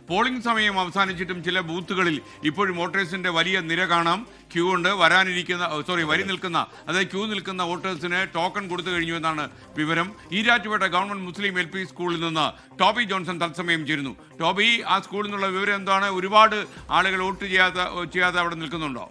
Polling സമയം അവസാനിച്ചിട്ടും ചില ബൂത്തുകളിൽ ഇപ്പോഴും വോട്ടേഴ്സിന്റെ വലിയ നിര കാണാം. ക്യൂ ഉണ്ട്. വരി നിൽക്കുന്ന അതായത് ക്യൂ നിൽക്കുന്ന വോട്ടേഴ്സിന് ടോക്കൺ കൊടുത്തു കഴിഞ്ഞു എന്നാണ് വിവരം. ഈരാറ്റുപേട്ട ഗവൺമെന്റ് മുസ്ലിം LP സ്കൂളിൽ നിന്ന് ടോബി ജോൺസൺ തത്സമയം ചേരുന്നു. ടോബി, ആ സ്കൂളിൽ നിന്നുള്ള വിവരം എന്താണ്? ഒരുപാട് ആളുകൾ വോട്ട് ചെയ്യാതെ അവിടെ നിൽക്കുന്നുണ്ടോ?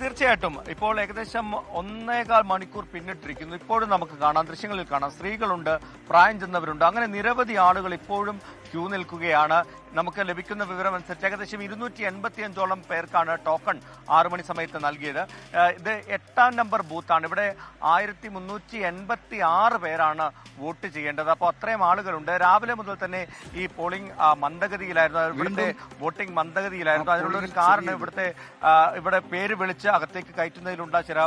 തീർച്ചയായിട്ടും ഇപ്പോൾ ഏകദേശം 1.25 മണിക്കൂർ പിന്നിട്ടിരിക്കുന്നു. ഇപ്പോഴും നമുക്ക് കാണാം, ദൃശ്യങ്ങളിൽ കാണാം, സ്ത്രീകളുണ്ട്, പ്രായം ചെന്നവരുണ്ട്, അങ്ങനെ നിരവധി ആളുകൾ ഇപ്പോഴും ക്യൂ നിൽക്കുകയാണ്. നമുക്ക് ലഭിക്കുന്ന വിവരം അനുസരിച്ച് ഏകദേശം 285ഓളം പേർക്കാണ് ടോക്കൺ 6 മണി സമയത്ത് നൽകിയത്. ഇത് 8ാം നമ്പർ ബൂത്താണ്. ഇവിടെ 1386 പേരാണ് വോട്ട് ചെയ്യേണ്ടത്. അപ്പോൾ അത്രയും ആളുകളുണ്ട്. രാവിലെ മുതൽ തന്നെ ഈ പോളിംഗ് മന്ദഗതിയിലായിരുന്നു, ഇവിടുത്തെ വോട്ടിംഗ് മന്ദഗതിയിലായിരുന്നു. അതിനുള്ളൊരു കാരണം ഇവിടെ പേര് വിളിച്ച് അകത്തേക്ക് കയറ്റുന്നതിലുള്ള ചില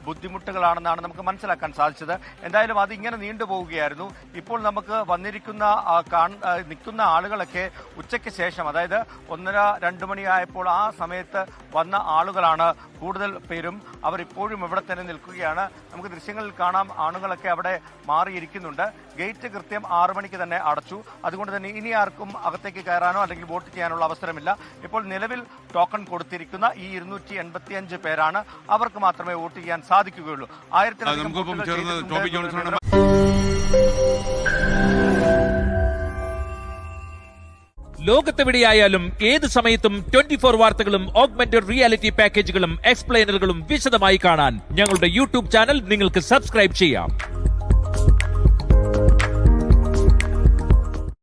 ബുദ്ധിമുട്ടുകളാണെന്നാണ് നമുക്ക് മനസ്സിലാക്കാൻ സാധിച്ചത്. എന്തായാലും അത് ഇങ്ങനെ നീണ്ടുപോവുകയായിരുന്നു. ഇപ്പോൾ നമുക്ക് നിൽക്കുന്ന ആളുകളൊക്കെ ഉച്ചയ്ക്ക് ശേഷം, അതായത് 1:30-2 മണിയായപ്പോൾ ആ സമയത്ത് വന്ന ആളുകളാണ് കൂടുതൽ പേരും. അവർ ഇപ്പോഴും ഇവിടെ തന്നെ നിൽക്കുകയാണ്. നമുക്ക് ദൃശ്യങ്ങളിൽ കാണാം, ആളുകളൊക്കെ അവിടെ മാറിയിരിക്കുന്നുണ്ട്. ഗേറ്റ് കൃത്യം 6 മണിക്ക് തന്നെ അടച്ചു. അതുകൊണ്ട് തന്നെ ഇനി ആർക്കും അകത്തേക്ക് കയറാനോ അല്ലെങ്കിൽ വോട്ട് ചെയ്യാനുള്ള അവസരമില്ല. ഇപ്പോൾ നിലവിൽ ടോക്കൺ കൊടുത്തിരിക്കുന്ന ഈ 285 പേരാണ്. അവർക്ക് മാത്രമേ വോട്ട് ചെയ്യാൻ സാധിക്കുകയുള്ളൂ. 1000 ലോകത്തെവിടെയായാലും ഏത് സമയത്തും 24 വാർത്തകളും ഓഗ്മെന്റഡ് റിയാലിറ്റി പാക്കേജുകളും എക്സ്പ്ലെയിനറുകളും വിശദമായി കാണാൻ ഞങ്ങളുടെ YouTube ചാനൽ നിങ്ങൾക്ക് സബ്സ്ക്രൈബ് ചെയ്യാം.